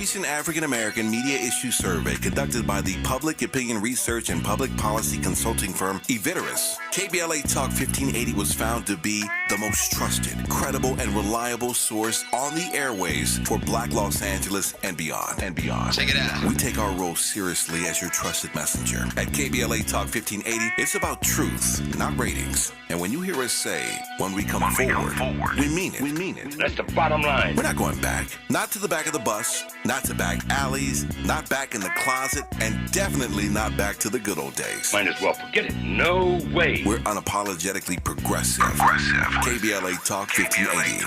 recent African-American media issue survey conducted by the public opinion research and public policy consulting firm Eviteris, KBLA Talk 1580 was found to be the most trusted, credible, and reliable source on the airways for Black Los Angeles and beyond. Check it out. We take our role seriously as your trusted messenger. At KBLA Talk 1580, it's about truth, not ratings. And when you hear us say, when we come forward, we mean it. That's the bottom line. We're not going back. Not to the back of the bus, not to back alleys, not back in the closet, and definitely not back to the good old days. Might as well forget it. No way. We're unapologetically progressive. KBLA Talk 1580.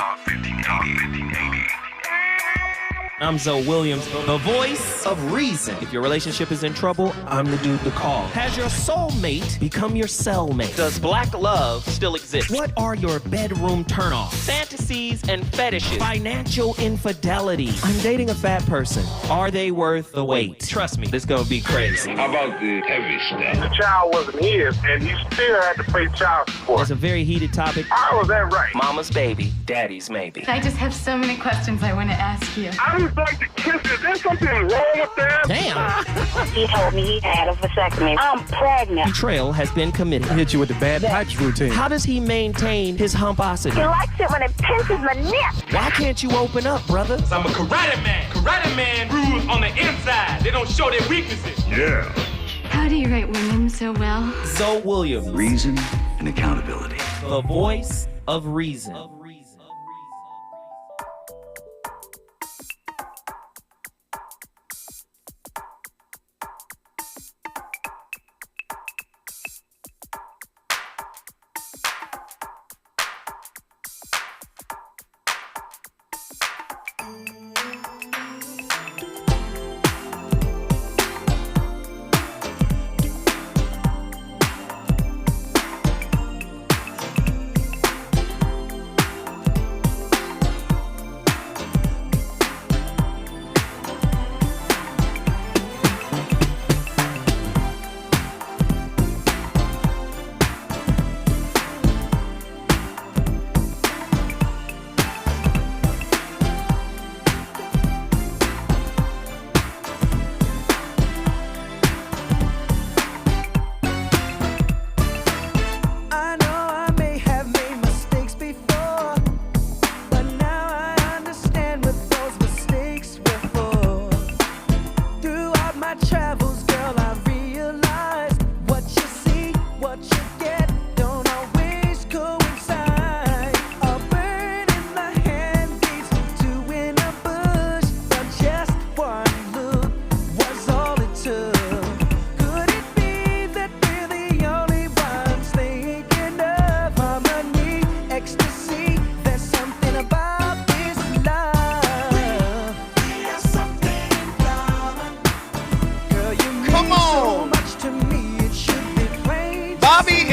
I'm Zoe Williams, the voice of reason. If your relationship is in trouble, I'm the dude to call. Has your soulmate become your cellmate? Does black love still exist? What are your bedroom turnoffs? Fantasies and fetishes. Financial infidelity. I'm dating a fat person. Are they worth the wait? Trust me, this is gonna be crazy. How about the heavy stuff? The child wasn't his, and he still had to pay child support. It's a very heated topic. How was that right? Mama's baby, daddy's maybe. I just have so many questions I want to ask you. I just like to kiss. Is there something wrong with that? Damn. He told me he had a vasectomy. I'm pregnant. Betrayal has been committed. Hit you with the bad pipes routine. How does he maintain his humposity? He likes it when it pinches my neck. Why can't you open up, brother? I'm a karate man. Karate man rules on the inside. They don't show their weaknesses. Yeah. How do you write women so well? Zoe Williams, Reason and accountability. the voice of reason.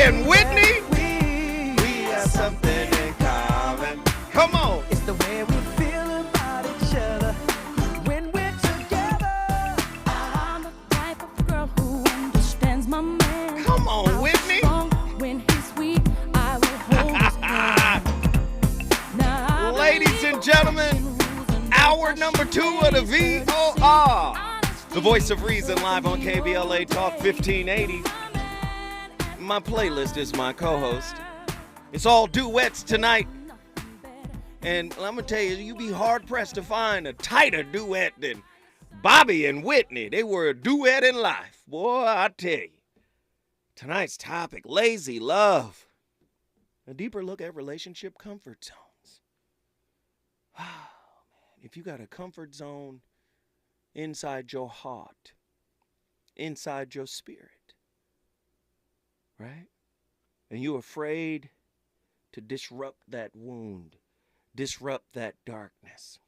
and Whitney, we have something in common. Come on. It's the way we feel about each other when we're together. I'm the type of girl who understands my man. Come on, Whitney. When he's weak, I will hold his hand. Now, ladies and gentlemen, hour number 2 of the VOR. The voice of reason, live on KBLA Talk 1580. My playlist is my co-host. It's all duets tonight. And I'm going to tell you, you'd be hard-pressed to find a tighter duet than Bobby and Whitney. They were a duet in life. Boy, I tell you. Tonight's topic, lazy love. A deeper look at relationship comfort zones. Oh, man. If you got a comfort zone inside your heart, inside your spirit, right? And you're afraid to disrupt that wound, disrupt that darkness.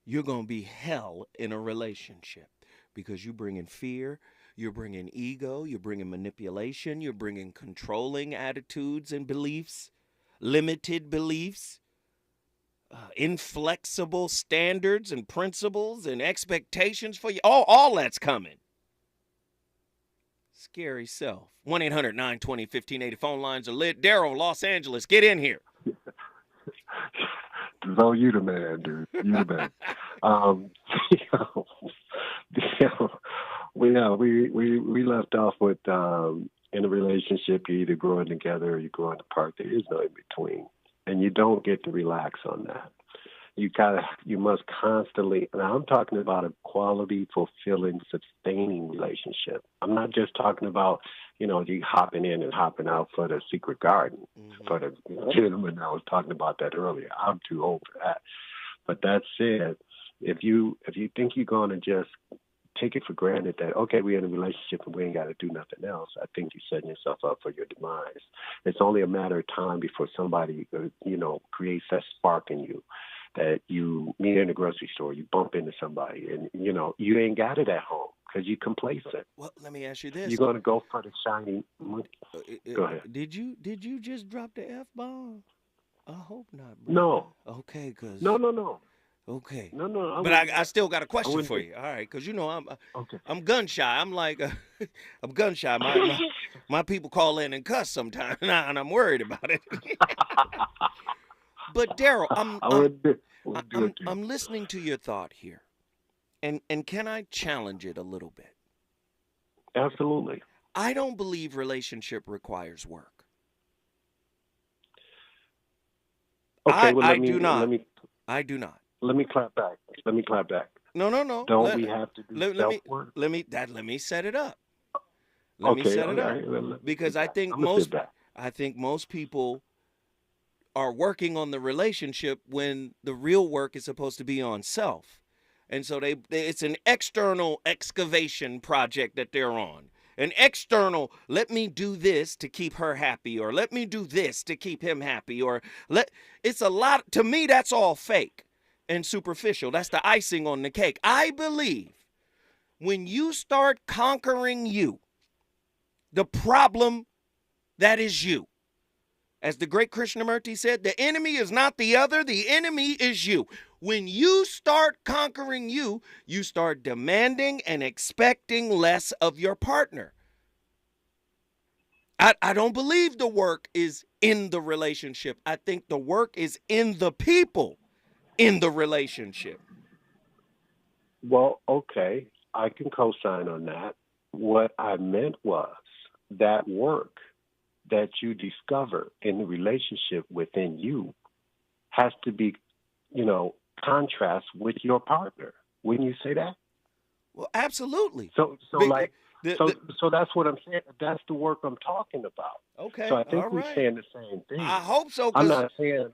You're going to be hell in a relationship because you're bringing fear, you're bringing ego, you're bringing manipulation, you're bringing controlling attitudes and beliefs, limited beliefs, inflexible standards and principles and expectations for you. All that's coming. Scary self. 1-800-920-1580. Phone lines are lit. Daryl, Los Angeles, get in here. So you the man, dude. You the man. We left off with in a relationship, you're either growing together or you're growing apart. There is no in between, and you don't get to relax on that. You must constantly. Now I'm talking about a quality, fulfilling, sustaining relationship. I'm not just talking about you hopping in and hopping out for the secret garden. For the gentleman, I was talking about that earlier. I'm too old for that. But that said, if you think you're going to just take it for granted that, okay, we're in a relationship and we ain't got to do nothing else, I think you're setting yourself up for your demise. It's only a matter of time before somebody, creates that spark in you, that you meet in the grocery store, you bump into somebody, and, you ain't got it at home because you're complacent. Well, let me ask you this. You're going to go for the shiny monkey. Go ahead. Did you just drop the F-bomb? I hope not, bro. No. Okay, because... No. Okay. No. But I still got a question for you. All right, because I'm gun shy. I'm like, I'm gun shy. My people call in and cuss sometimes, and I'm worried about it. But Daryl, I'm listening to your thought here, and can I challenge it a little bit? Absolutely. I don't believe relationship requires work. Okay, I do not. I do not. Let me clap back. No. Don't we have to do self-work? Let me set it up. Let me set it up. Because I think most people are working on the relationship when the real work is supposed to be on self. And so it's an external excavation project that they're on. An external, let me do this to keep her happy, or let me do this to keep him happy, it's a lot. To me, that's all fake and superficial. That's the icing on the cake. I believe when you start conquering you, the problem that is you, as the great Krishnamurti said, the enemy is not the other, the enemy is you. When you start conquering you, you start demanding and expecting less of your partner. I don't believe the work is in the relationship. I think the work is in the people in the relationship. Well, okay, I can co-sign on that. What I meant was that work that you discover in the relationship within you has to be, contrast with your partner. Wouldn't you say that? Well, absolutely. So that's what I'm saying. That's the work I'm talking about. Okay. So I think we're saying the same thing. I hope so. I'm not saying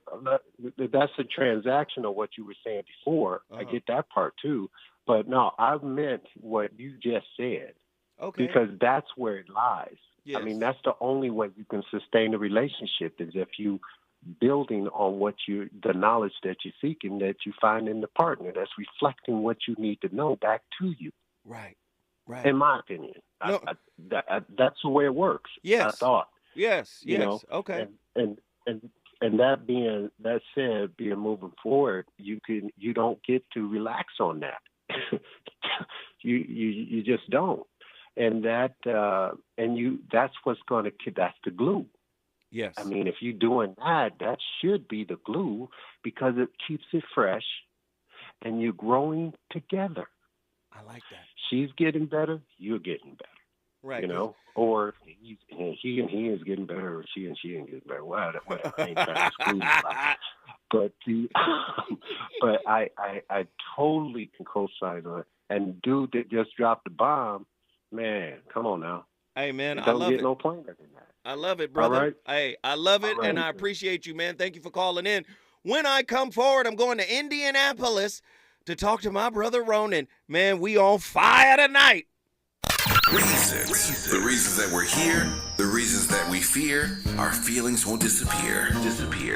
that's a transaction of what you were saying before. I get that part too. But no, I meant what you just said. Okay. Because that's where it lies. Yes. I mean, that's the only way you can sustain a relationship is if you building on the knowledge that you're seeking, that you find in the partner, that's reflecting what you need to know back to you. Right. In my opinion, no. That's the way it works. Yes. I thought. Yes. Okay. And that being moving forward, you don't get to relax on that. you just don't. And that's what's going to that's the glue. Yes. I mean, if you're doing that should be the glue because it keeps it fresh and you're growing together. I like that. She's getting better, you're getting better. Right. Or he is getting better, or she ain't getting better. Whatever. I ain't trying to screw you. But I totally can co-sign on it. And dude that just dropped the bomb, man, come on now. Hey, man, I love it. No plainer than that. I love it, brother. All right? Hey, I love it, and I appreciate you, man. Thank you for calling in. When I come forward, I'm going to Indianapolis to talk to my brother Ronan. Man, we on fire tonight. Reasons. The reasons that we're here, the reasons that we fear, our feelings won't disappear.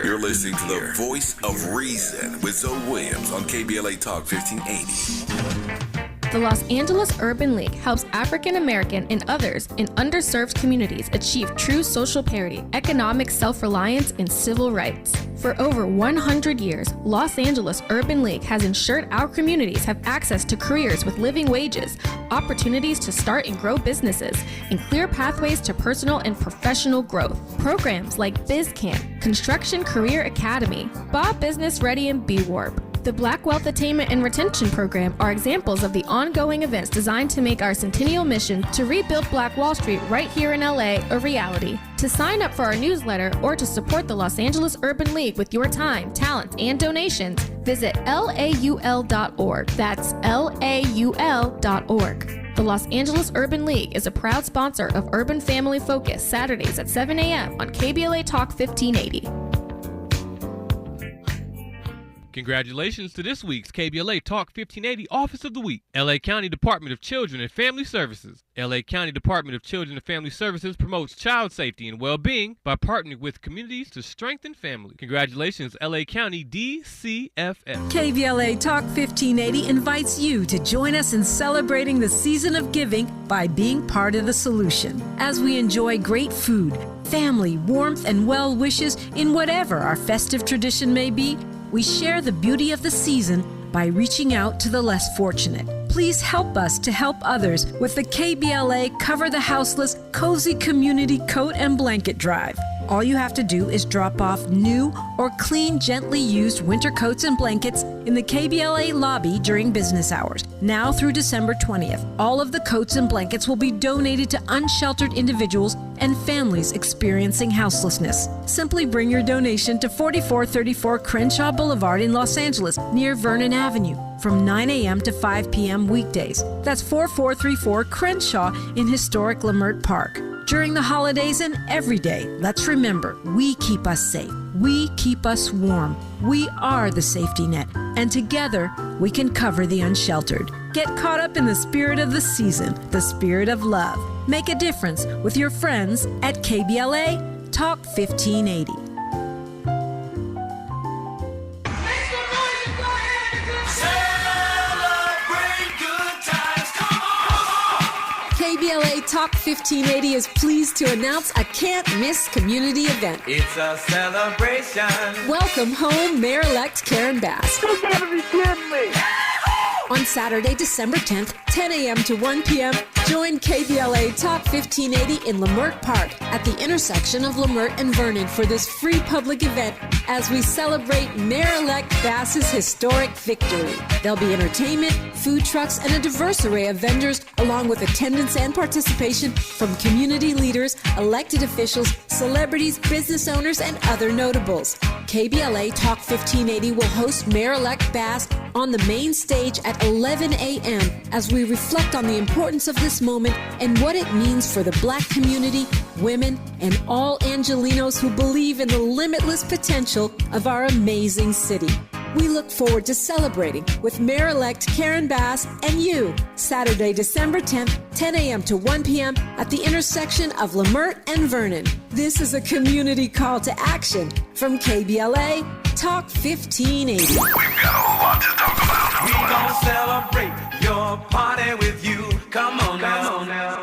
You're listening to the Voice of Reason with Zoe Williams on KBLA Talk 1580. The Los Angeles Urban League helps African American and others in underserved communities achieve true social parity, economic self-reliance, and civil rights. For over 100 years, Los Angeles Urban League has ensured our communities have access to careers with living wages, opportunities to start and grow businesses, and clear pathways to personal and professional growth. Programs like BizCamp, Construction Career Academy, Bob Business Ready, and B-Warp. The Black Wealth Attainment and Retention Program are examples of the ongoing events designed to make our centennial mission to rebuild Black Wall Street right here in LA a reality. To sign up for our newsletter or to support the Los Angeles Urban League with your time, talent, and donations, visit laul.org. That's laul.org. The Los Angeles Urban League is a proud sponsor of Urban Family Focus, Saturdays at 7 a.m. on KBLA Talk 1580. Congratulations to this week's KBLA Talk 1580 Office of the Week, LA County Department of Children and Family Services. LA County Department of Children and Family Services promotes child safety and well-being by partnering with communities to strengthen family. Congratulations, LA County DCFS. KBLA Talk 1580 invites you to join us in celebrating the season of giving by being part of the solution. As we enjoy great food, family, warmth, and well wishes in whatever our festive tradition may be, we share the beauty of the season by reaching out to the less fortunate. Please help us to help others with the KBLA Cover the Houseless Cozy Community Coat and Blanket Drive. All you have to do is drop off new or clean, gently used winter coats and blankets in the KBLA lobby during business hours. Now through December 20th, all of the coats and blankets will be donated to unsheltered individuals and families experiencing houselessness. Simply bring your donation to 4434 Crenshaw Boulevard in Los Angeles, near Vernon Avenue, from 9 a.m. to 5 p.m. weekdays. That's 4434 Crenshaw in historic Leimert Park. During the holidays and every day, let's remember, we keep us safe. We keep us warm. We are the safety net. And together, we can cover the unsheltered. Get caught up in the spirit of the season, the spirit of love. Make a difference with your friends at KBLA Talk 1580. KBLA Talk 1580 is pleased to announce a can't-miss community event. It's a celebration. Welcome home, Mayor-elect Karen Bass. You gotta be kidding me! On Saturday, December 10th, 10 a.m. to 1 p.m., join KBLA Talk 1580 in Leimert Park at the intersection of Leimert and Vernon for this free public event as we celebrate Mayor-elect Bass's historic victory. There'll be entertainment, food trucks, and a diverse array of vendors, along with attendance and participation from community leaders, elected officials, celebrities, business owners, and other notables. KBLA Talk 1580 will host Mayor-elect Bass on the main stage at 11 a.m. as we reflect on the importance of this moment and what it means for the Black community, women, and all Angelinos who believe in the limitless potential of our amazing city. We look forward to celebrating with Mayor-elect Karen Bass and you, Saturday, December 10th, 10 a.m. to 1 p.m. at the intersection of Leimert and Vernon. This is a community call to action from KBLA Talk 1580. We've got a lot to talk about. We gon' celebrate your party with you. Come on now. Come on now.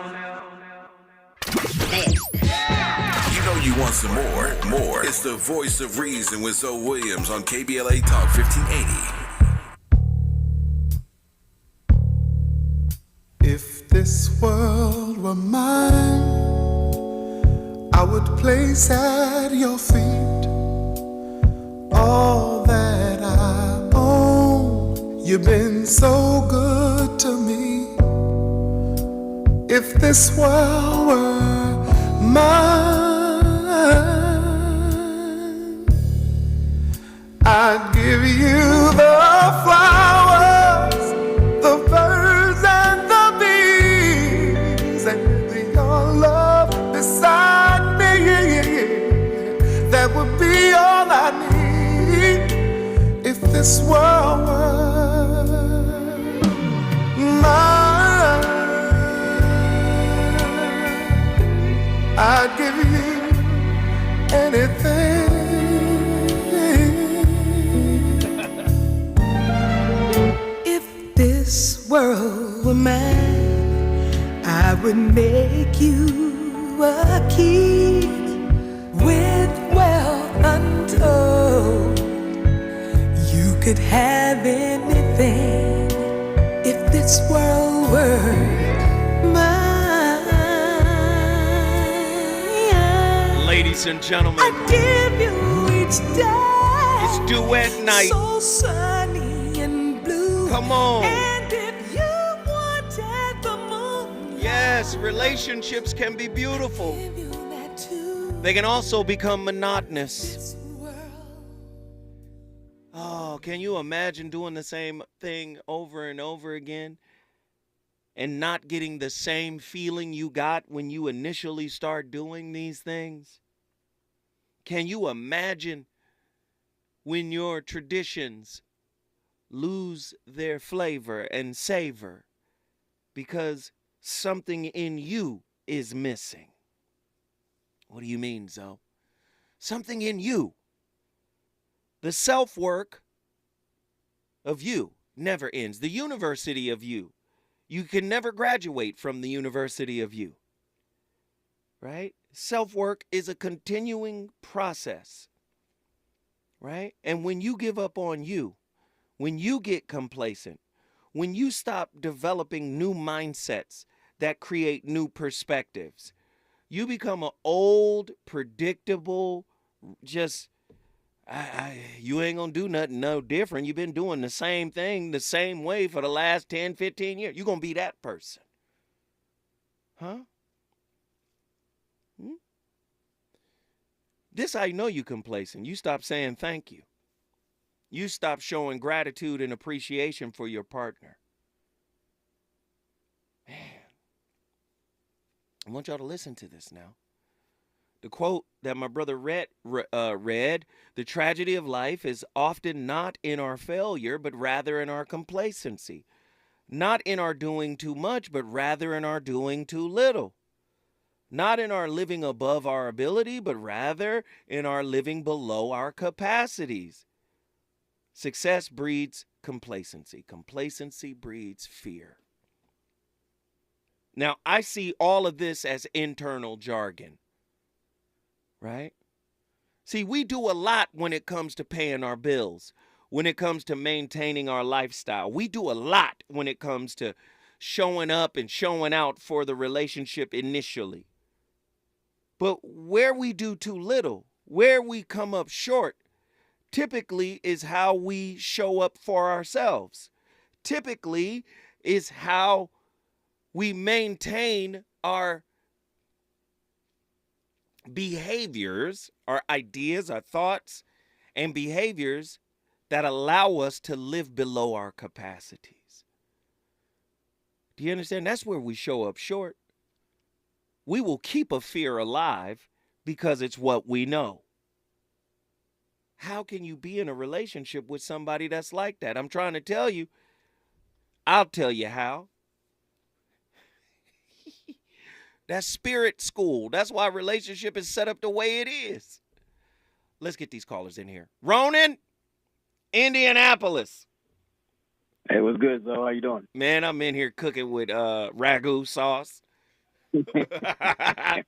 You know you want some more. It's the voice of reason with Zoe Williams on KBLA Talk 1580. If this world were mine, I would place at your feet all that I own. You've been so good to me. If this world were mine, I'd give you the flowers, the birds and the bees, and your love beside me. That would be all I need if this world were mine. I'd give you anything. If this world were mine, I would make you a king with wealth untold. could have anything if this world were mine. Ladies and gentlemen, I'd give you each day. It's duet night. So sunny and blue. Come on. And if you wanted the moon, yes, relationships can be beautiful. They can also become monotonous. Oh, can you imagine doing the same thing over and over again and not getting the same feeling you got when you initially start doing these things? Can you imagine when your traditions lose their flavor and savor because something in you is missing? What do you mean, Zoe? Something in you. The self-work of you never ends. The university of you. You can never graduate from the university of you. Right? Self-work is a continuing process. Right? And when you give up on you, when you get complacent, when you stop developing new mindsets that create new perspectives, you become an old, predictable, just, you ain't gonna do nothing no different. You've been doing the same thing the same way for the last 10, 15 years. You're gonna be that person. Huh? This how you know you complacent. You stop saying thank you. You stop showing gratitude and appreciation for your partner. Man. I want y'all to listen to this now. The quote that my brother read, the tragedy of life is often not in our failure, but rather in our complacency. Not in our doing too much, but rather in our doing too little. Not in our living above our ability, but rather in our living below our capacities. Success breeds complacency. Complacency breeds fear. Now, I see all of this as internal jargon, right? See, we do a lot when it comes to paying our bills, when it comes to maintaining our lifestyle. We do a lot when it comes to showing up and showing out for the relationship initially. But where we do too little, where we come up short, typically is how we show up for ourselves. Typically is how we maintain our behaviors, our ideas, our thoughts, and behaviors that allow us to live below our capacities. Do you understand? That's where we show up short. We will keep a fear alive because it's what we know. How can you be in a relationship with somebody that's like that? I'm trying to tell you. I'll tell you how. That's spirit school. That's why relationship is set up the way it is. Let's get these callers in here. Ronan, Indianapolis. Hey, what's good, Zoe? How you doing? Man, I'm in here cooking with ragu sauce. I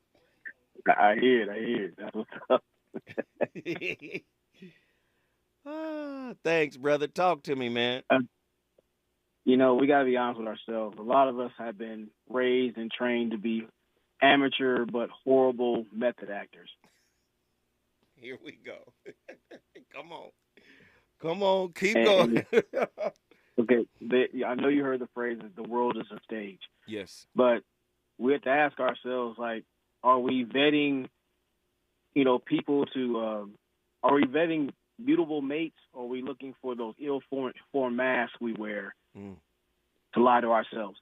hear it. That's what's up. Thanks, brother. Talk to me, man. We got to be honest with ourselves. A lot of us have been raised and trained to be amateur but horrible method actors. Here we go. Come on. Keep going. Okay, I know you heard the phrase that the world is a stage. Yes. But we have to ask ourselves, like, are we vetting, people to, are we vetting beautiful mates, or are we looking for those ill-formed masks we wear to lie to ourselves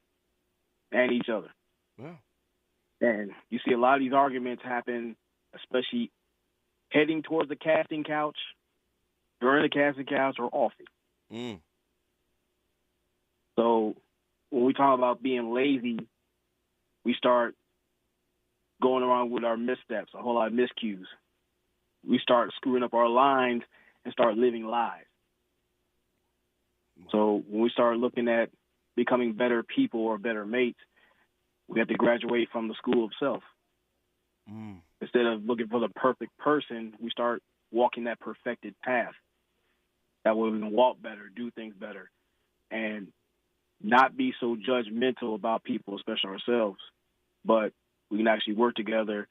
and each other? Wow. And you see a lot of these arguments happen, especially heading towards the casting couch, during the casting couch, or off it. So when we talk about being lazy, we start going around with our missteps, a whole lot of miscues. We start screwing up our lines and start living lies. So when we start looking at becoming better people or better mates, we have to graduate from the school of self. Instead of looking for the perfect person, we start walking that perfected path. that way we can walk better, do things better, and not be so judgmental about people, especially ourselves. But we can actually work together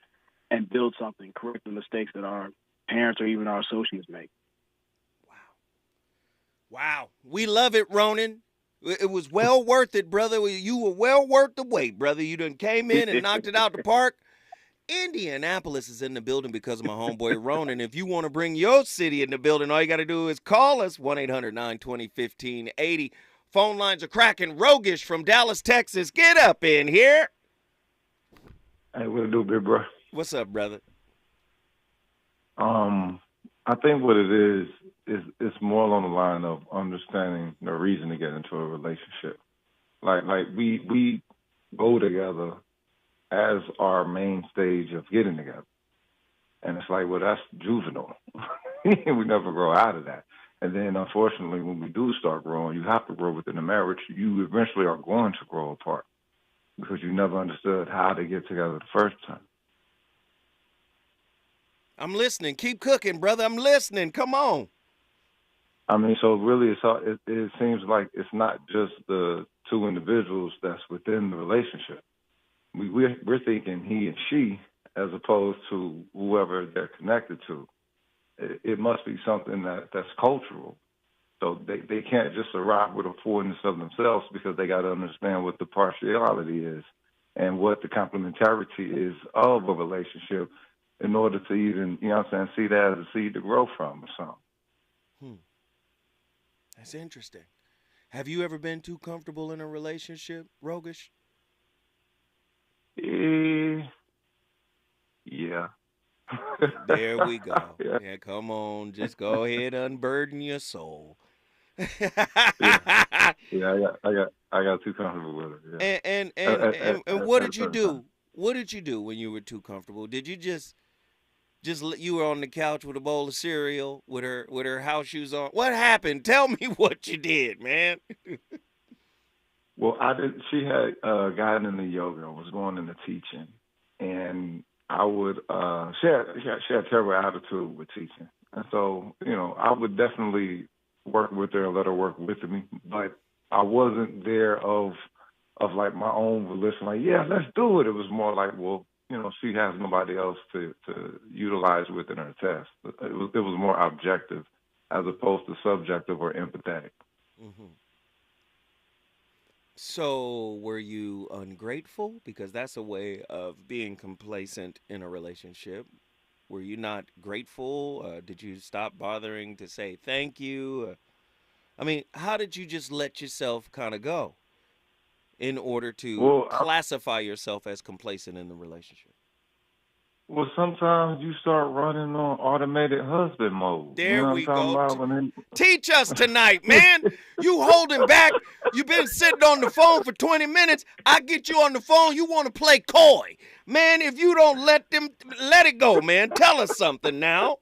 and build something, correct the mistakes that our parents or even our associates make. Wow. We love it, Ronan. It was well worth it, brother. You were well worth the wait, brother. You done came in and knocked it out the park. Indianapolis is in the building because of my homeboy Ronan. If you want to bring your city in the building, all you got to do is call us, 1-800-920-1580. Phone lines are cracking. Rogish from Dallas, Texas. Get up in here. Hey, what it do, big bro? What's up, brother? I think what it is it's more along the line of understanding the reason to get into a relationship. Like we go together as our main stage of getting together. And it's like, well, that's juvenile. We never grow out of that. And then, unfortunately, when we do start growing, you have to grow within the marriage. You eventually are going to grow apart because you never understood how to get together the first time. I'm listening. Keep cooking, brother. I'm listening. Come on. I mean, so really, it seems like it's not just the two individuals that's within the relationship. We're thinking he and she as opposed to whoever they're connected to. It must be something that's cultural. So they can't just arrive with a fullness of themselves because they got to understand what the partiality is and what the complementarity is of a relationship in order to even, you know what I'm saying, see that as a seed to grow from or something. That's interesting. Have you ever been too comfortable in a relationship, Rogish? Yeah. There we go. Yeah, come on. Just go ahead, unburden your soul. Yeah, I got too comfortable with it. Yeah. And what did you do? What did you do when you were too comfortable? Did you just you were on the couch with a bowl of cereal with her house shoes on? What happened? Tell me what you did, man. Well, she had gotten into yoga and was going into teaching, and I would she had terrible attitude with teaching, and so I would definitely work with her and let her work with me, but I wasn't there of like my own volition. Like, yeah, let's do it. It was more like, well, she has nobody else to utilize within her test. It was more objective as opposed to subjective or empathetic. Mm-hmm. So were you ungrateful? Because that's a way of being complacent in a relationship. Were you not grateful? Did you stop bothering to say thank you? I mean, how did you just let yourself kind of go in order to classify yourself as complacent in the relationship? Well, sometimes you start running on automated husband mode. There we go. Teach us tonight, man. You holding back. You've been sitting on the phone for 20 minutes. I get you on the phone. You want to play coy. Man, if you don't let it go, man. Tell us something now.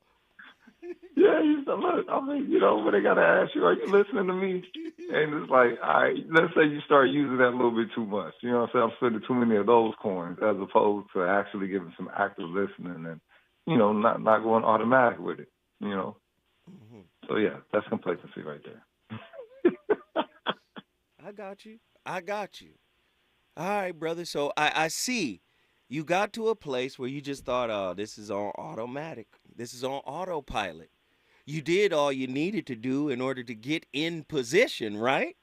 Yeah, look, I mean, but they got to ask you, are you listening to me? And it's like, all right, let's say you start using that a little bit too much. You know what I'm saying? I'm spending too many of those coins as opposed to actually giving some active listening and, not going automatic with it, Mm-hmm. So, yeah, that's complacency right there. I got you. All right, brother. So I see you got to a place where you just thought, oh, this is on automatic. This is on autopilot. You did all you needed to do in order to get in position, right?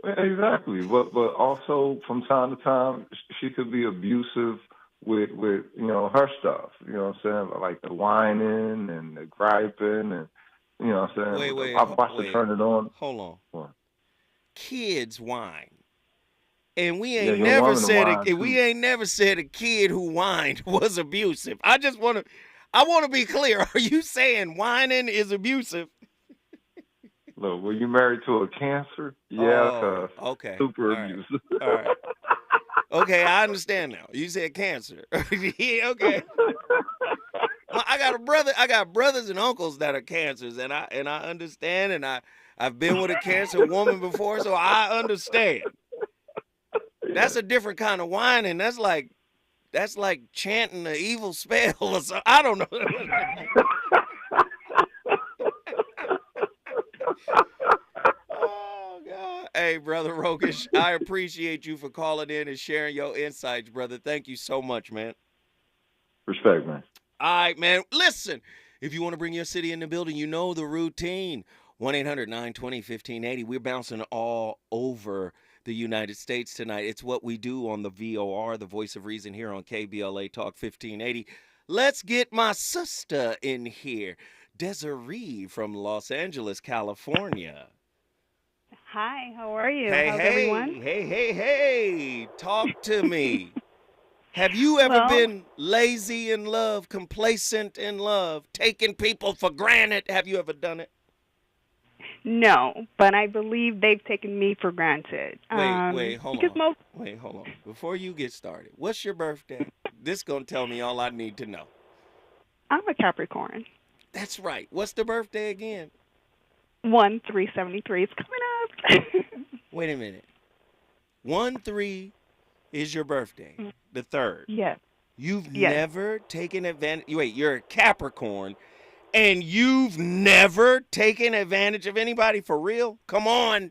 Exactly. But also from time to time, she could be abusive with her stuff. You know what I'm saying? Like the whining and the griping and, you know what I'm saying? Wait. I've watched her turn it on. Hold on. What? Kids whine. And we ain't never said a kid who whined was abusive. I want to be clear. Are you saying whining is abusive? Look, were you married to a cancer? Yeah, okay. Super abusive. All right. Okay, I understand now. You said cancer. Yeah, okay. Well, I got brothers and uncles that are cancers, and I understand, and I've been with a cancer woman before, so I understand. That's a different kind of whining. That's like chanting an evil spell or something. I don't know. Hey, Brother Rogish, I appreciate you for calling in and sharing your insights, brother. Thank you so much, man. Respect, man. All right, man. Listen, if you want to bring your city in the building, you know the routine. 1-800-920-1580. We're bouncing all over the United States tonight. It's what we do on the VOR, the Voice of Reason, here on KBLA Talk 1580. Let's get my sister in here, Desiree from Los Angeles, California. Hi, how are you? Hey, How's hey, everyone? hey. Talk to me. Have you ever been lazy in love, complacent in love, taking people for granted? Have you ever done it? No, but I believe they've taken me for granted. Wait, hold on. Wait, hold on. Before you get started, what's your birthday? This is going to tell me all I need to know. I'm a Capricorn. That's right. What's the birthday again? 1-3-73. It's coming up. Wait a minute. 1-3 is your birthday, the 3rd. Yes. You've never taken advantage. Wait, you're a Capricorn, and you've never taken advantage of anybody for real? Come on.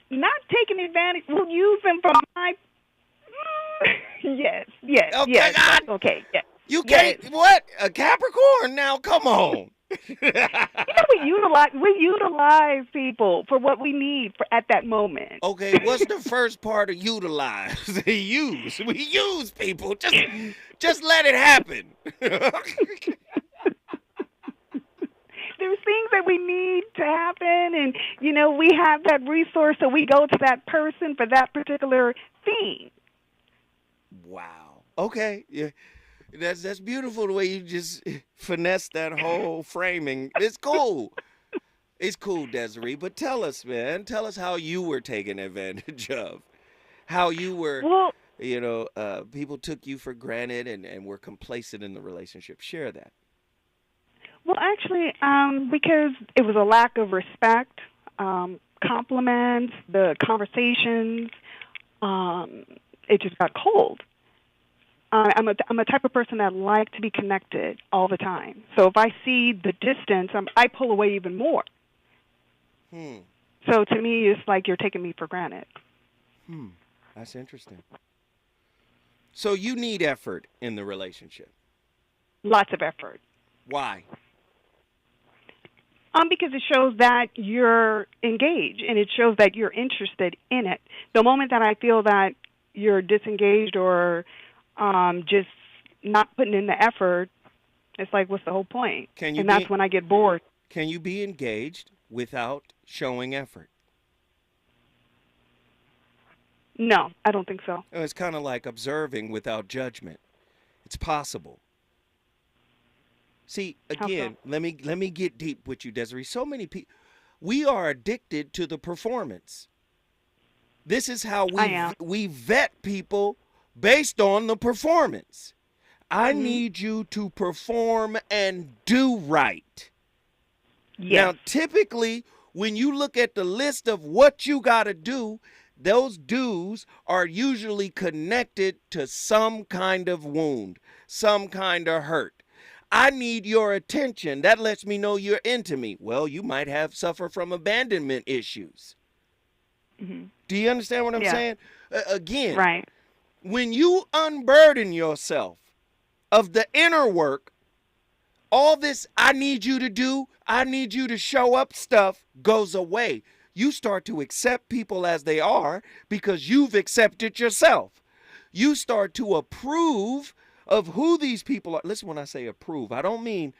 Not taking advantage. We'll use them for my. Yes. Okay, yes. God. Okay. Yes. You can't. What? A Capricorn? Now, come on. We utilize people for what we need at that moment. Okay, what's the first part of utilize? Use. We use people. Just let it happen. There's things that we need to happen, and we have that resource, so we go to that person for that particular thing. Wow. Okay. Yeah. That's beautiful the way you just finesse that whole framing. It's cool. It's cool, Desiree. But tell us, man. Tell us how you were taken advantage of. How you were, people took you for granted and were complacent in the relationship. Share that. Well, actually, because it was a lack of respect, compliments, the conversations, it just got cold. I'm a type of person that like to be connected all the time. So if I see the distance, I pull away even more. So to me, it's like you're taking me for granted. That's interesting. So you need effort in the relationship. Lots of effort. Why? Because it shows that you're engaged, and it shows that you're interested in it. The moment that I feel that you're disengaged or just not putting in the effort, it's like, what's the whole point? And that's when I get bored. Can you be engaged without showing effort? No, I don't think so. It's kind of like observing without judgment. It's possible. See, again, let me get deep with you, Desiree. So many people, we are addicted to the performance. This is how we vet people based on the performance. I need you to perform and do right. Now, typically, when you look at the list of what you got to do, those do's are usually connected to some kind of wound, some kind of hurt. I need your attention. That lets me know you're into me. Well, you might have suffer from abandonment issues. Do you understand what I'm saying? Again, right. When you unburden yourself of the inner work, all this I need you to do, I need you to show up stuff goes away. You start to accept people as they are because you've accepted yourself. You start to approve of who these people are. Listen, when I say approve, I don't mean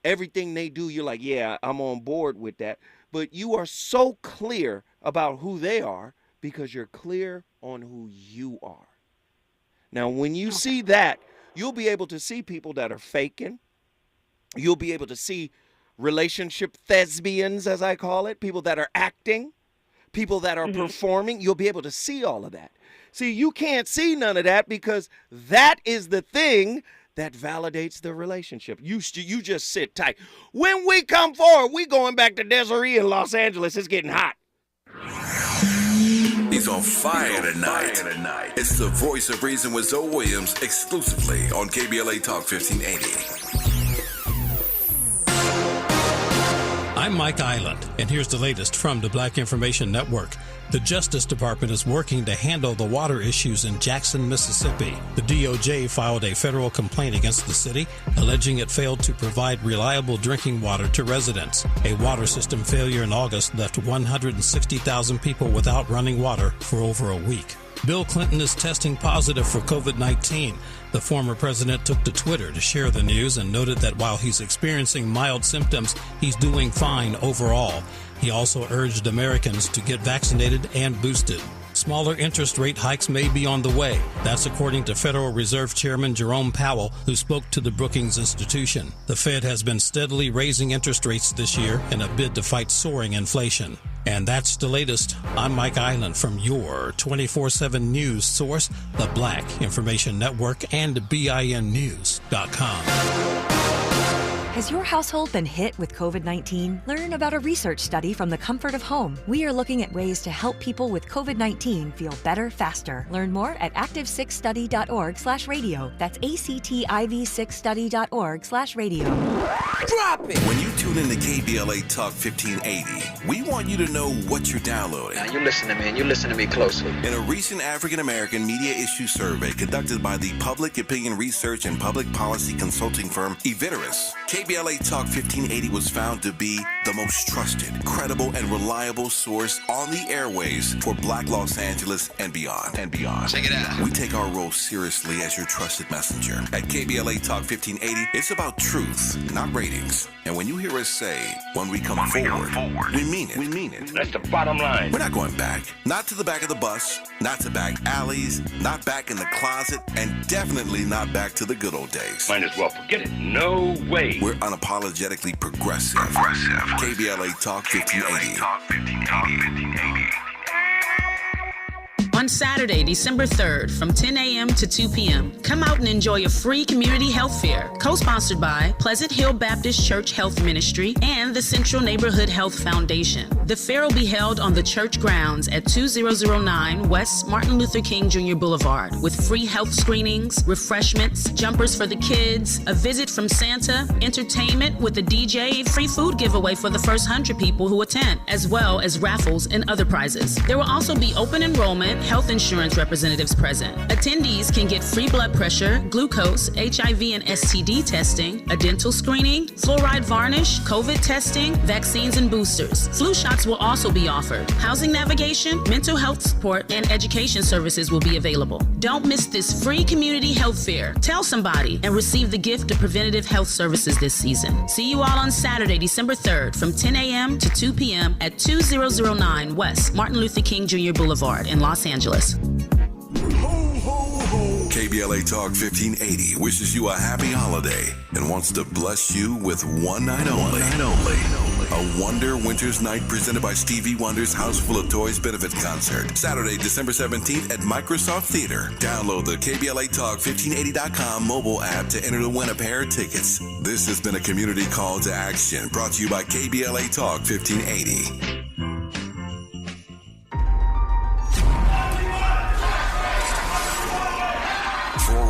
everything they do, you're like, yeah, I'm on board with that. But you are so clear about who they are because you're clear on who you are. Now, when you see that, you'll be able to see people that are faking. You'll be able to see relationship thespians, as I call it, people that are acting, people that are performing. You'll be able to see all of that. See, you can't see none of that because that is the thing that validates the relationship. You just sit tight. When we come forward, we going back to Desiree in Los Angeles. It's getting hot. He's on fire tonight. It's the Voice of Reason with Zoe Williams exclusively on KBLA Talk 1580. I'm Mike Island, and here's the latest from the Black Information Network. The Justice Department is working to handle the water issues in Jackson, Mississippi. The DOJ filed a federal complaint against the city, alleging it failed to provide reliable drinking water to residents. A water system failure in August left 160,000 people without running water for over a week. Bill Clinton is testing positive for COVID-19. The former president took to Twitter to share the news and noted that while he's experiencing mild symptoms, he's doing fine overall. He also urged Americans to get vaccinated and boosted. Smaller interest rate hikes may be on the way. That's according to Federal Reserve Chairman Jerome Powell, who spoke to the Brookings Institution. The Fed has been steadily raising interest rates this year in a bid to fight soaring inflation. And that's the latest. I'm Mike Island from your 24/7 news source, the Black Information Network, and BINnews.com. Has your household been hit with COVID-19? Learn about a research study from the comfort of home. We are looking at ways to help people with COVID-19 feel better faster. Learn more at active6study.org/radio. That's activ6study.org/radio. Drop it! When you tune in to KBLA Talk 1580, we want you to know what you're downloading. Now you listen to me, and you listen to me closely. In a recent African-American media issue survey conducted by the public opinion research and public policy consulting firm Eviderus, KBLA Talk 1580 was found to be the most trusted, credible, and reliable source on the airways for Black Los Angeles and beyond. Check it out. We take our role seriously as your trusted messenger. At KBLA Talk 1580, it's about truth, not ratings. And when you hear us say, when we come forward, we mean it. We mean it. That's the bottom line. We're not going back. Not to the back of the bus, not to back alleys, not back in the closet, and definitely not back to the good old days. Might as well forget it. No way. We're unapologetically progressive. KBLA Talk 1580. On Saturday, December 3rd, from 10 a.m. to 2 p.m., come out and enjoy a free community health fair, co-sponsored by Pleasant Hill Baptist Church Health Ministry and the Central Neighborhood Health Foundation. The fair will be held on the church grounds at 2009 West Martin Luther King Jr. Boulevard, with free health screenings, refreshments, jumpers for the kids, a visit from Santa, entertainment with a DJ, free food giveaway for the first 100 people who attend, as well as raffles and other prizes. There will also be open enrollment, health insurance representatives present. Attendees can get free blood pressure, glucose, HIV and STD testing, a dental screening, fluoride varnish, COVID testing, vaccines and boosters. Flu shots will also be offered. Housing navigation, mental health support, and education services will be available. Don't miss this free community health fair. Tell somebody and receive the gift of preventative health services this season. See you all on Saturday, December 3rd from 10 a.m. to 2 p.m. at 2009 West Martin Luther King Jr. Boulevard in Los Angeles. KBLA Talk 1580 wishes you a happy holiday and wants to bless you with one night only. A Wonder Winter's Night presented by Stevie Wonder's House Full of Toys benefit concert. Saturday, December 17th at Microsoft Theater. Download the KBLA Talk 1580.com mobile app to enter to win a pair of tickets. This has been a community call to action brought to you by KBLA Talk 1580.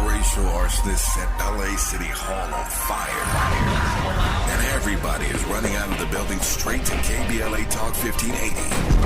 Racial arsonists set LA City Hall on fire. And everybody is running out of the building straight to KBLA Talk 1580.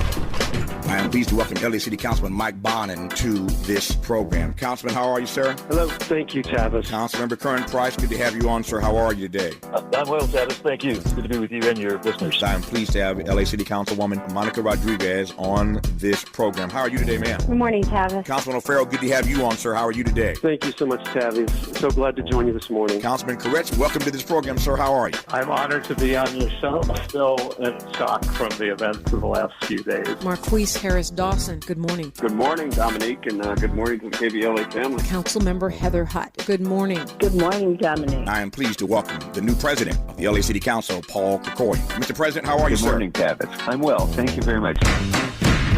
I am pleased to welcome LA City Councilman Mike Bonin to this program. Councilman, how are you, sir? Hello. Thank you, Tavis. Councilmember Curran Price, good to have you on, sir. How are you today? I'm well, Tavis. Thank you. Good to be with you and your listeners. I am pleased to have LA City Councilwoman Monica Rodriguez on this program. How are you today, ma'am? Good morning, Tavis. Councilman O'Farrell, good to have you on, sir. How are you today? Thank you so much, Tavis. So glad to join you this morning. Councilman Koretz, welcome to this program, sir. How are you? I'm honored to be on your show. Still in shock from the events of the last few days. Marquise Harris Dawson, good morning. Good morning, Dominique, and good morning to the KBLA family. Councilmember Heather Hutt, good morning. Good morning, Dominique. I am pleased to welcome the new president of the LA City Council, Paul Kikoy. Mr. President, how are you, sir? Good morning, Tavis. I'm well. Thank you very much.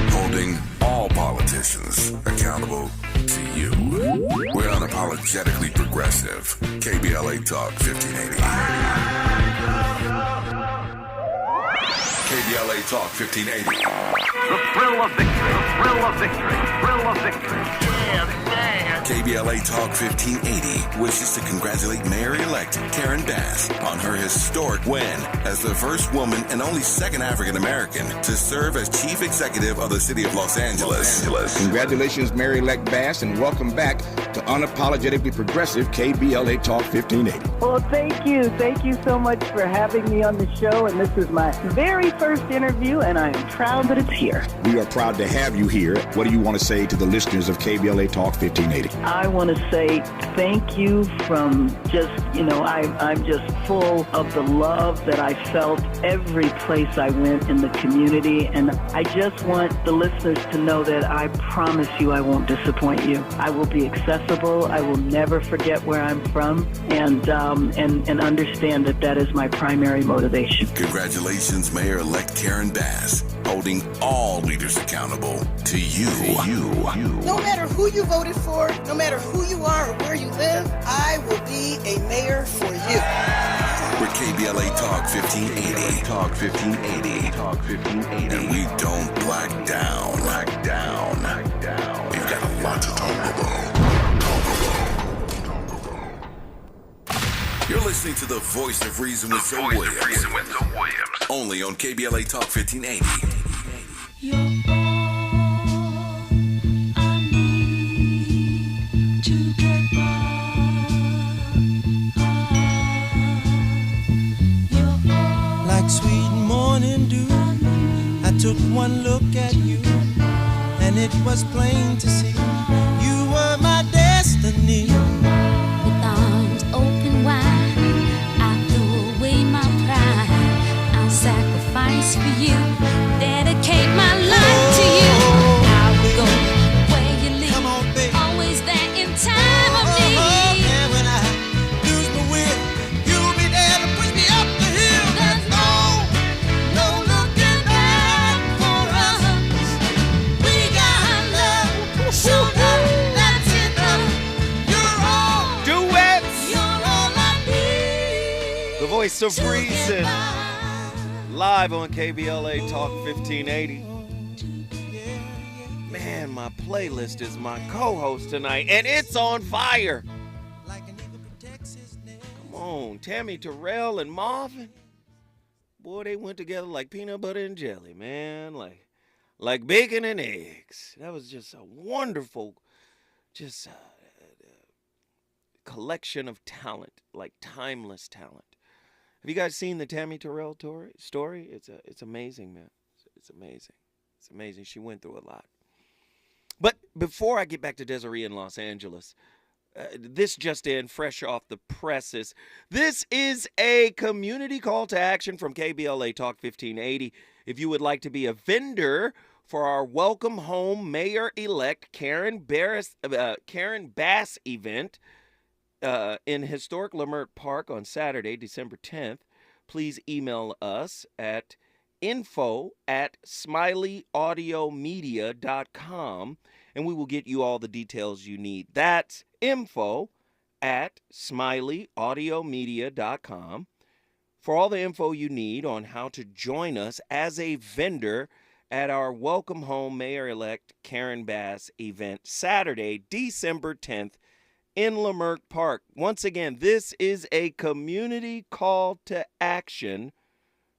Holding all politicians accountable to you. We're unapologetically progressive. KBLA Talk 1580. KBLA Talk 1580. The thrill of victory. The thrill of victory. Thrill of victory. KBLA Talk 1580 wishes to congratulate Mayor-elect Karen Bass on her historic win as the first woman and only second African-American to serve as chief executive of the city of Los Angeles. Congratulations, Mary-elect Bass, and welcome back to Unapologetically Progressive KBLA Talk 1580. Well, thank you. Thank you so much for having me on the show. And this is my very first interview, and I am proud that it's here. We are proud to have you here. What do you want to say to the listeners of KBLA Talk 1580? I want to say thank you from just, I'm just full of the love that I felt every place I went in the community. And I just want the listeners to know that I promise you I won't disappoint you. I will be accessible. I will never forget where I'm from, and understand that is my primary motivation. Congratulations, Mayor-elect Karen Bass, holding all leaders accountable to you. No matter who you voted for, no matter who you are or where you live, I will be a mayor for you. We're KBLA Talk 1580. Talk 1580. Talk 1580. And we don't black down. We've got a lot to talk about. You're listening to the Voice of Reason with Zoe Williams. Only on KBLA Talk 1580. You're all I need to get by. Like sweet morning dew, I took one look at you, and it was plain to see you were my destiny. With arms open wide, I threw away my pride. I'll sacrifice for you, dedicate my life to you. I will go where you lead, always there in time of need. And when I lose my will, you'll be there to push me up the hill. There's no looking back for us. We got love, so love, that's it, love. You're all, you're all I need. The Voice of Reason, live on KBLA Talk 1580. Man, my playlist is my co-host tonight, and it's on fire. Come on, Tammy Terrell and Marvin. Boy, they went together like peanut butter and jelly, man. Like bacon and eggs. That was just a wonderful, collection of talent, like timeless talent. Have you guys seen the Tammy Terrell story? It's amazing, man. It's amazing. It's amazing. She went through a lot. But before I get back to Desiree in Los Angeles, this just in, fresh off the presses. This is a community call to action from KBLA Talk 1580. If you would like to be a vendor for our Welcome Home Mayor-elect Karen Bass event in historic Leimert Park on Saturday, December 10th, please email us at info@smileyAudiomedia.com, and we will get you all the details you need. That's info@smileyAudiomedia.com for all the info you need on how to join us as a vendor at our Welcome Home Mayor-elect Karen Bass event, Saturday, December 10th, in Leimert Park. Once again, this is a community call to action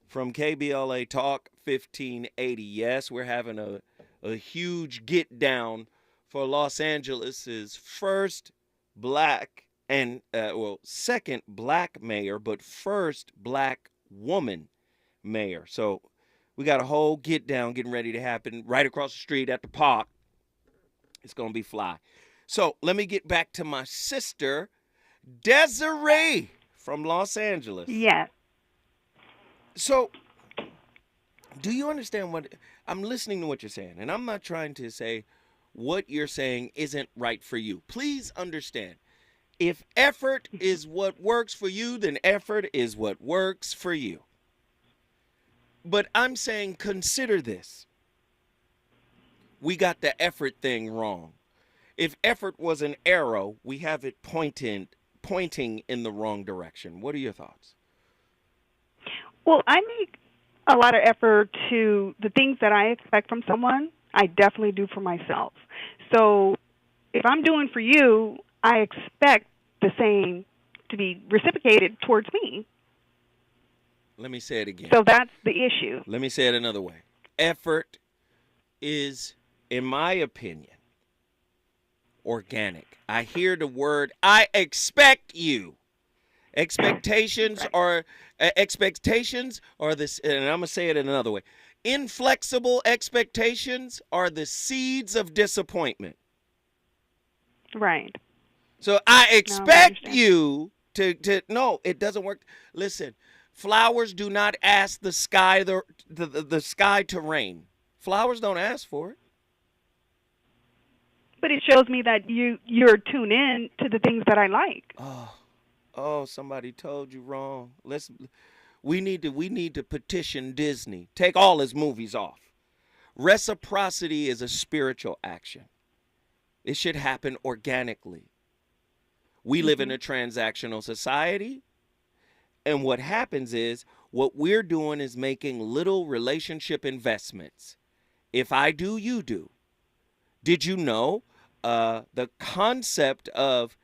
from KBLA Talk 1580. Yes, we're having a huge get down for Los Angeles's first black and, second black mayor, but first black woman mayor. So we got a whole get down getting ready to happen right across the street at the park. It's going to be fly. So let me get back to my sister, Desiree from Los Angeles. Yes. So do you understand what I'm listening to what you're saying? And I'm not trying to say what you're saying isn't right for you. Please understand. If effort is what works for you, then effort is what works for you. But I'm saying consider this. We got the effort thing wrong. If effort was an arrow, we have it pointing in the wrong direction. What are your thoughts? Well, I a lot of effort to the things that I expect from someone, I definitely do for myself. So if I'm doing for you, I expect the same to be reciprocated towards me. Let me say it again. So that's the issue. Let me say it another way. Effort is, in my opinion, organic. I hear the word, I expect you. Expectations are this, and I'm going to say it in another way. Inflexible expectations are the seeds of disappointment. Right. So I expect you to no, it doesn't work. Listen, flowers do not ask the sky the sky to rain. Flowers don't ask for it. But it shows me that you're tuned in to the things that I like. Oh, somebody told you wrong. We need to petition Disney. Take all his movies off. Reciprocity is a spiritual action. It should happen organically. We live in a transactional society, and what happens is what we're doing is making little relationship investments. If I do, you do. Did you know the concept of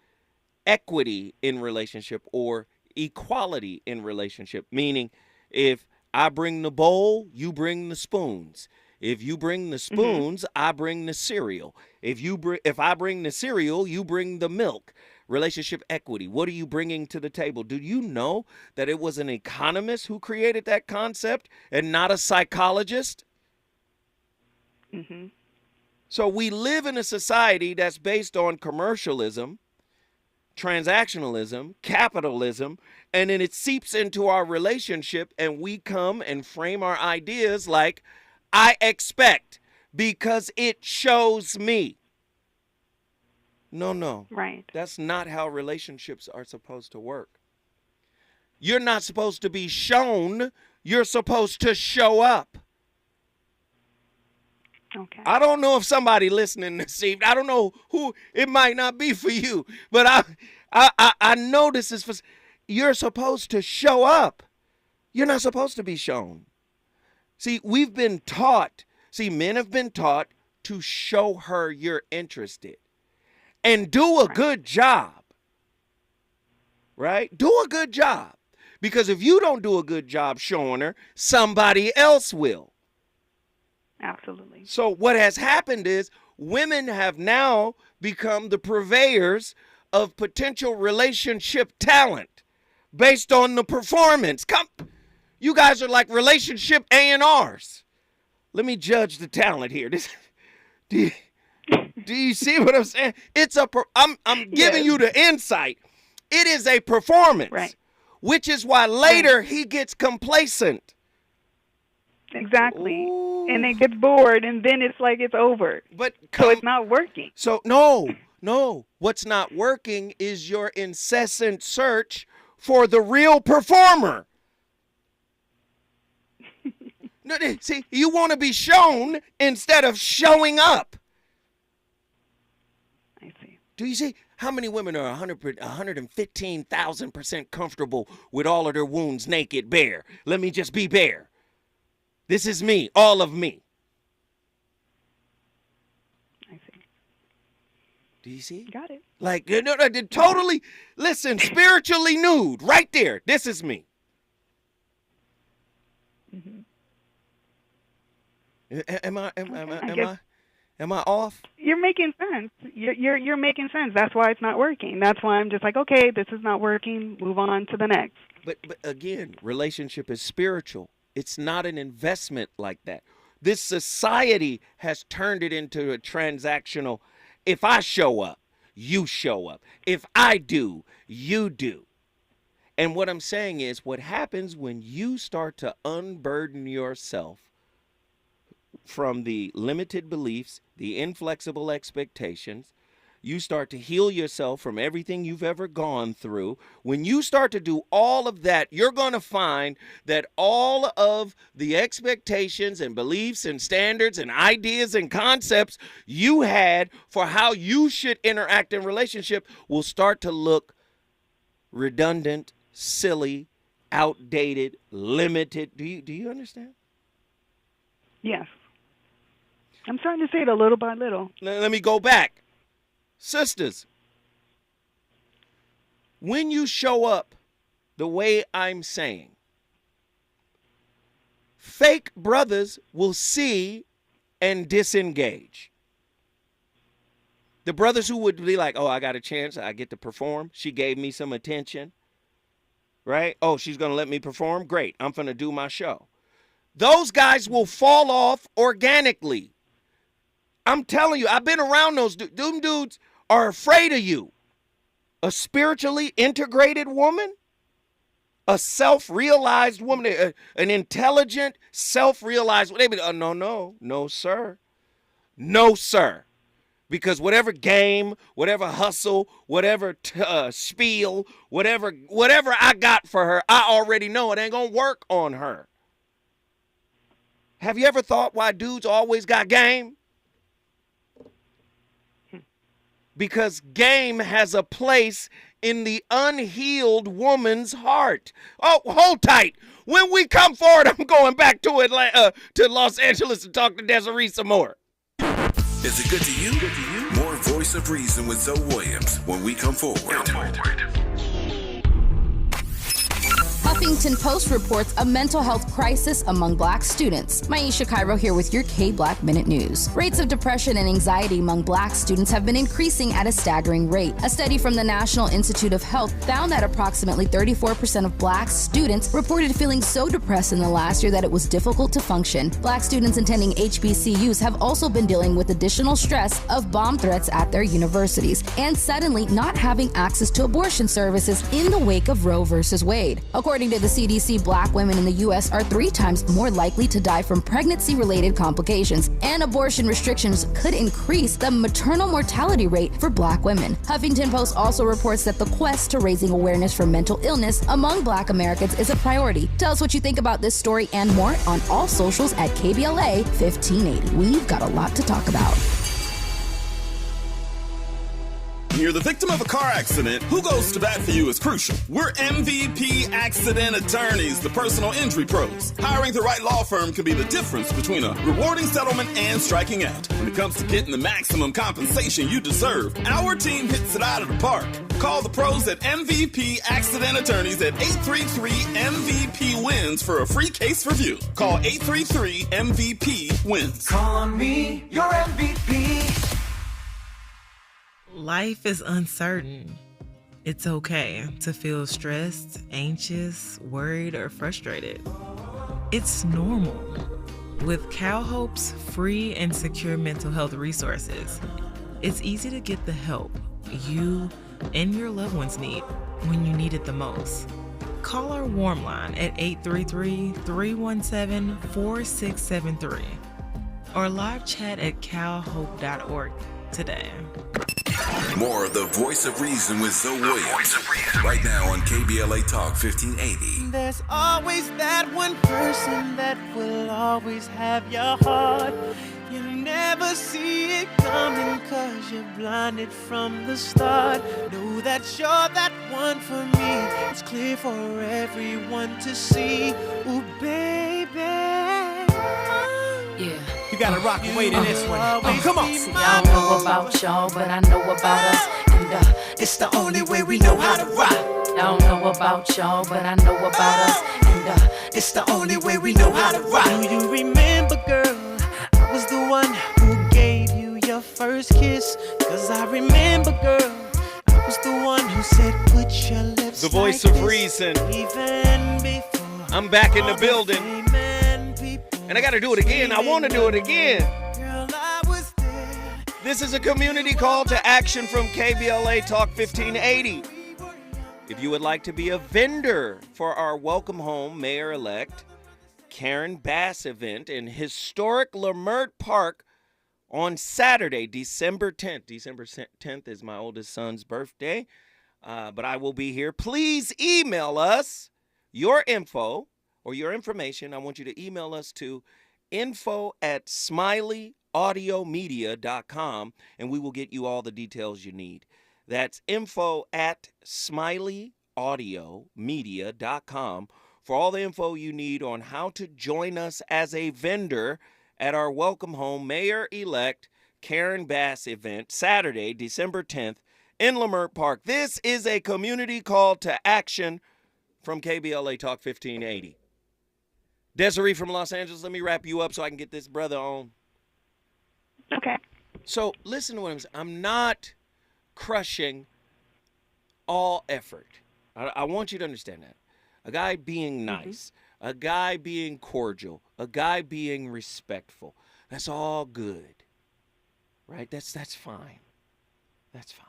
equity in relationship or equality in relationship, meaning if I bring the bowl, you bring the spoons. If you bring the spoons, I bring the cereal. If I bring the cereal, you bring the milk. Relationship equity. What are you bringing to the table? Do you know that it was an economist who created that concept and not a psychologist? So we live in a society that's based on commercialism, transactionalism, capitalism, and then it seeps into our relationship, and we come and frame our ideas like, I expect because it shows me. No. Right. That's not how relationships are supposed to work. You're not supposed to be shown. You're supposed to show up. Okay. I don't know if somebody listening this evening, I don't know who, it might not be for you, but I know this is for, you're supposed to show up. You're not supposed to be shown. See, we've been taught, men have been taught to show her you're interested and do a good job, right? Do a good job, because if you don't do a good job showing her, somebody else will. Absolutely. So what has happened is women have now become the purveyors of potential relationship talent based on the performance. You guys are like relationship A&Rs. Let me judge the talent here. Do you see what I'm saying? I'm giving you the insight. It is a performance, right? Which is why later he gets complacent. Exactly. Ooh. And it gets bored, and then it's like it's over. So it's not working. So no. What's not working is your incessant search for the real performer. No, see, you want to be shown instead of showing up. I see. Do you see how many women are 115,000% comfortable with all of their wounds naked, bare? Let me just be bare. This is me, all of me. I see. Do you see? Got it. Like, totally, listen, spiritually nude, right there. This is me. Am I off? You're making sense. You're making sense. That's why it's not working. That's why I'm just like, okay, this is not working. Move on to the next. But again, relationship is spiritual. It's not an investment like that. This society has turned it into a transactional. If I show up, you show up. If I do, you do. And what I'm saying is what happens when you start to unburden yourself from the limited beliefs, the inflexible expectations, you start to heal yourself from everything you've ever gone through. When you start to do all of that, you're going to find that all of the expectations and beliefs and standards and ideas and concepts you had for how you should interact in relationship will start to look redundant, silly, outdated, limited. Do you understand? Yes. I'm starting to say it a little by little. Let me go back. Sisters, when you show up the way I'm saying, fake brothers will see and disengage. The brothers who would be like, oh, I got a chance, I get to perform. She gave me some attention, right? Oh, she's going to let me perform? Great, I'm going to do my show. Those guys will fall off organically. I'm telling you, I've been around those dudes. Them dudes are afraid of you. A spiritually integrated woman, a self-realized woman, an intelligent, self-realized, they be, no, sir. No, sir. Because whatever game, whatever hustle, whatever spiel, whatever I got for her, I already know it ain't going to work on her. Have you ever thought why dudes always got game? Because game has a place in the unhealed woman's heart. Oh, hold tight. When we come forward, I'm going back to Los Angeles to talk to Desiree some more. Is it good to you? More Voice of Reason with Zoe Williams when we come forward. Huffington Post reports a mental health crisis among Black students. Maisha Cairo here with your K-Black Minute News. Rates of depression and anxiety among Black students have been increasing at a staggering rate. A study from the National Institute of Health found that approximately 34% of Black students reported feeling so depressed in the last year that it was difficult to function. Black students attending HBCUs have also been dealing with additional stress of bomb threats at their universities and suddenly not having access to abortion services in the wake of Roe v. Wade. According to the CDC, Black women in the U.S. are 3 times more likely to die from pregnancy-related complications, and abortion restrictions could increase the maternal mortality rate for Black women. Huffington Post also reports that the quest to raising awareness for mental illness among Black Americans is a priority. Tell us what you think about this story and more on all socials at KBLA 1580. We've got a lot to talk about. You're the victim of a car accident. Who goes to bat for you is crucial. We're MVP Accident Attorneys, the personal injury pros. Hiring the right law firm can be the difference between a rewarding settlement and striking out. When it comes to getting the maximum compensation you deserve, our team hits it out of the park. Call the pros at MVP Accident Attorneys at 833-MVP-WINS for a free case review. Call 833-MVP-WINS. Call on me, your MVP. Life is uncertain. It's okay to feel stressed, anxious, worried, or frustrated. It's normal. With CalHope's free and secure mental health resources, it's easy to get the help you and your loved ones need when you need it the most. Call our warm line at 833-317-4673 or live chat at calhope.org today. More of the Voice of Reason with Zoe Williams. Right now on KBLA Talk 1580. There's always that one person that will always have your heart. You never see it coming 'cause you're blinded from the start. Know that you're that one for me. It's clear for everyone to see. Ooh, baby. Yeah. You gotta rock and wait in this one. Oh, come on. See, I don't know about y'all, but I know about us. And it's the only way we know how to rock. I don't know about y'all, but I know about us. And it's the only way we know how to rock. Do you remember, girl? I was the one who gave you your first kiss. 'Cause I remember, girl, I was the one who said, put your lips. The Voice of Reason. Even before I'm back in the building. And I got to do it again. I want to do it again. This is a community call to action from KBLA Talk 1580. If you would like to be a vendor for our Welcome Home Mayor-elect Karen Bass event in historic Lamert Park on Saturday, December 10th. December 10th is my oldest son's birthday, but I will be here. Please email us your info or your information. I want you to email us to info@smileyAudiomedia.com, and we will get you all the details you need. That's info@smileyAudiomedia.com, for all the info you need on how to join us as a vendor at our Welcome Home Mayor-elect Karen Bass event, Saturday, December 10th, in Lamert Park. This is a community call to action from KBLA Talk 1580. Desiree from Los Angeles, let me wrap you up so I can get this brother on. Okay. So listen to what I'm saying. I'm not crushing all effort. I want you to understand that. A guy being nice, a guy being cordial, a guy being respectful, that's all good. Right? That's fine. That's fine.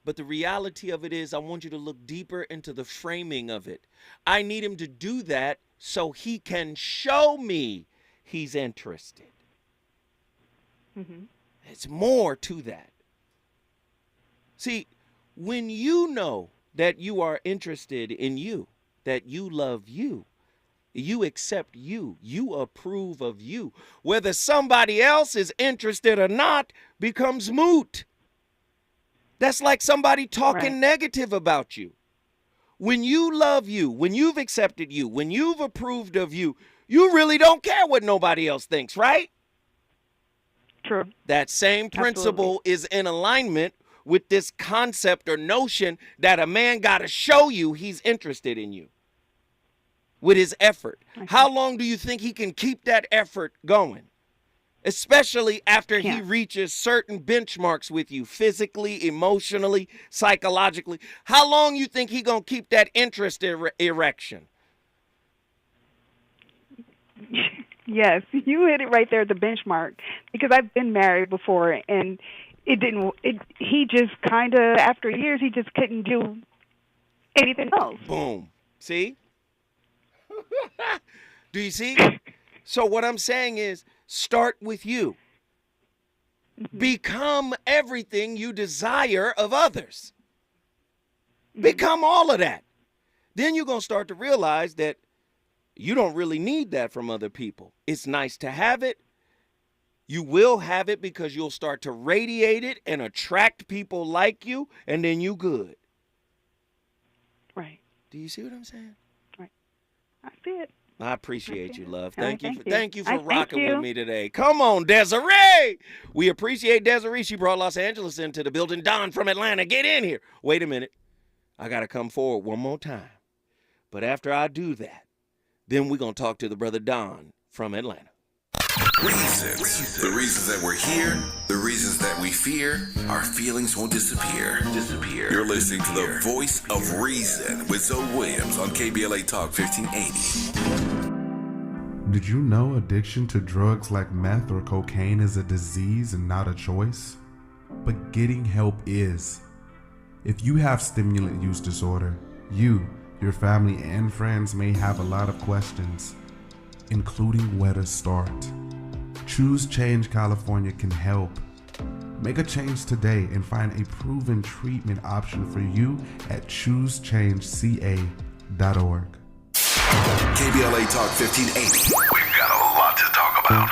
But the reality of it is I want you to look deeper into the framing of it. I need him to do that so he can show me he's interested. It's more to that. See, when you know that you are interested in you, that you love you, you accept you, you approve of you, whether somebody else is interested or not becomes moot. That's like somebody talking negative about you. When you love you, when you've accepted you, when you've approved of you, you really don't care what nobody else thinks, right? True. That same principle is in alignment with this concept or notion that a man got to show you he's interested in you with his effort. How long do you think he can keep that effort going? Especially after he reaches certain benchmarks with you, physically, emotionally, psychologically. How long you think he gonna keep that interest erection? Yes, you hit it right there at the benchmark. Because I've been married before, and he just kind of, after years, he just couldn't do anything else. Boom. See? Do you see? So what I'm saying is, start with you. Become everything you desire of others. Become all of that. Then you're going to start to realize that you don't really need that from other people. It's nice to have it. You will have it because you'll start to radiate it and attract people like you, and then you good. Right. Do you see what I'm saying? Right. I see it. I appreciate you, love. Thank Thank you for you. rocking with me today. Come on, Desiree. We appreciate Desiree. She brought Los Angeles into the building. Don from Atlanta, get in here. Wait a minute. I got to come forward one more time. But after I do that, then we're going to talk to the brother Don from Atlanta. Reasons. The reasons that we're here, the reasons that we fear, our feelings won't disappear. You're listening to the voice of reason with Zoe Williams on KBLA Talk 1580. Did you know addiction to drugs like meth or cocaine is a disease and not a choice? But getting help is. If you have stimulant use disorder, you, your family, and friends may have a lot of questions, including where to start. Choose Change California can help. Make a change today and find a proven treatment option for you at choosechangeca.org. KBLA Talk 1580. We've got a lot to talk about.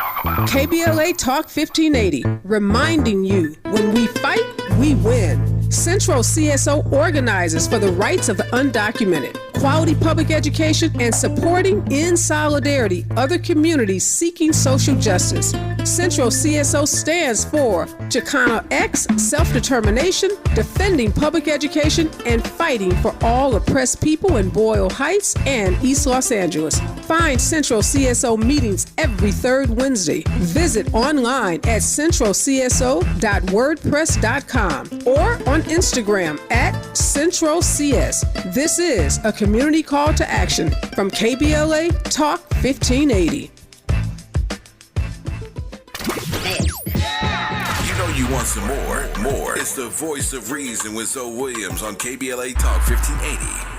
KBLA Talk 1580, reminding you when we fight, we win. Central CSO organizes for the rights of the undocumented, quality public education, and supporting in solidarity other communities seeking social justice. Central CSO stands for Chicano X, self-determination, defending public education, and fighting for all oppressed people in Boyle Heights and East Los Angeles. Find Central CSO meetings every third Wednesday. Visit online at centralcso.wordpress.com or on Instagram at CentralCS. This is a community call to action from KBLA Talk 1580. You know you want some more. It's the voice of reason with Zoe Williams on KBLA Talk 1580.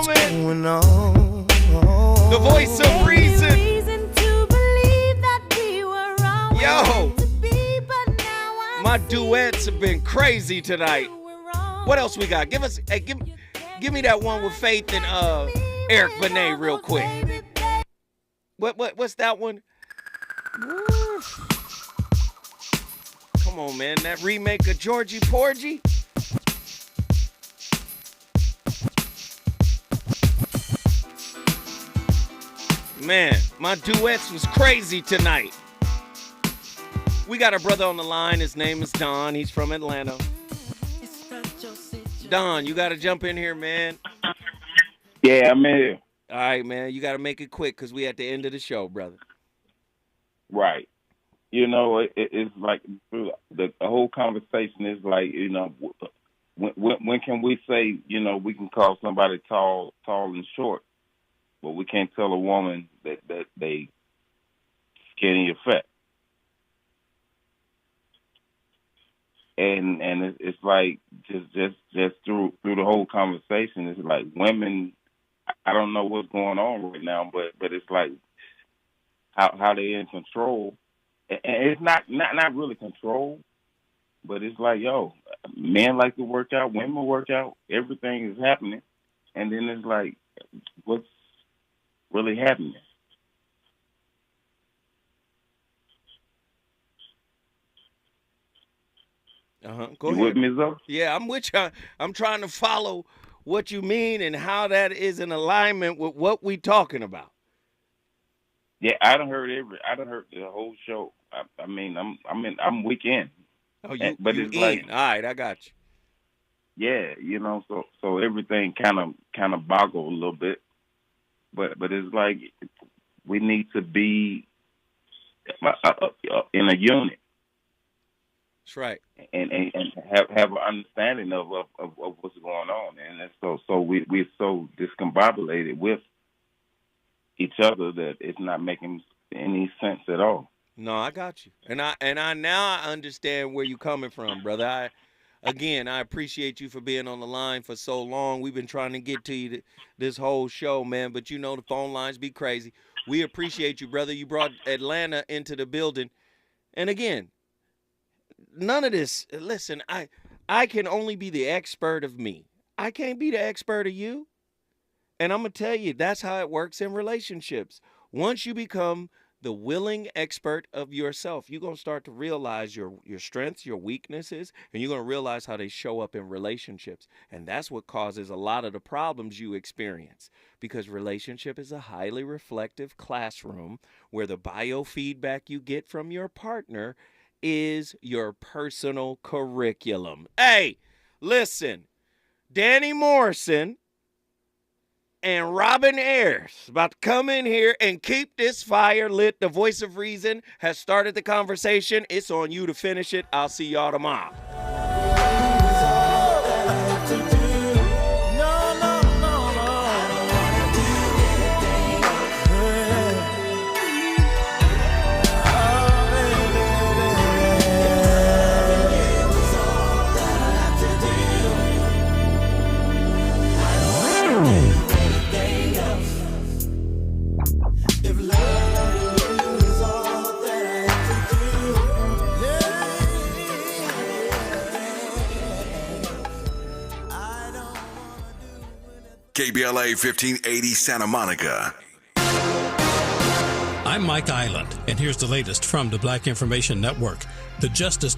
gentlemen, the voice of reason. Yo, my duets have been crazy tonight. What else we got? Give me that one with Faith and Eric Benet real quick. What's that one? Come on, man. That remake of Georgie Porgy. Man, my duets was crazy tonight. We got a brother on the line. His name is Don. He's from Atlanta. Don, you got to jump in here, man. Yeah, I'm here. All right, man. You got to make it quick because we at the end of the show, brother. Right. You know, it's like the whole conversation is like, you know, when can we say, you know, we can call somebody tall and short, but we can't tell a woman that they skinny or fat. And it's like just through the whole conversation, it's like women. I don't know what's going on right now, but it's like how they in control, and it's not really control, but it's like, yo, men like to work out, women work out, everything is happening, and then it's like, what's really happening? Go you ahead. With me, Zoe? Yeah, I'm with you. I'm trying to follow what you mean and how that is in alignment with what we talking about. Yeah, I done heard the whole show. I mean, I'm weekend. Oh, but you it's in. like, All right, I got you. Yeah, you know, so everything kind of boggled a little bit, but it's like we need to be in a unit. That's right. And have an understanding of what's going on, and that's so we're so discombobulated with each other that it's not making any sense at all. No, I got you, and I now understand where you're coming from, brother. I appreciate you for being on the line for so long. We've been trying to get to you this whole show, man, but you know the phone lines be crazy. We appreciate you, brother. You brought Atlanta into the building, and again. None of this, listen, I can only be the expert of me. I can't be the expert of you. And I'm going to tell you, that's how it works in relationships. Once you become the willing expert of yourself, you're going to start to realize your strengths, your weaknesses, and you're going to realize how they show up in relationships. And that's what causes a lot of the problems you experience. Because relationship is a highly reflective classroom where the biofeedback you get from your partner is your personal curriculum. Hey, listen, Danny Morrison and Robin Ayers about to come in here and keep this fire lit. The voice of reason has started the conversation. It's on you to finish it. I'll see y'all tomorrow. KBLA 1580 Santa Monica. I'm Mike Island, and here's the latest from the Black Information Network. The Justice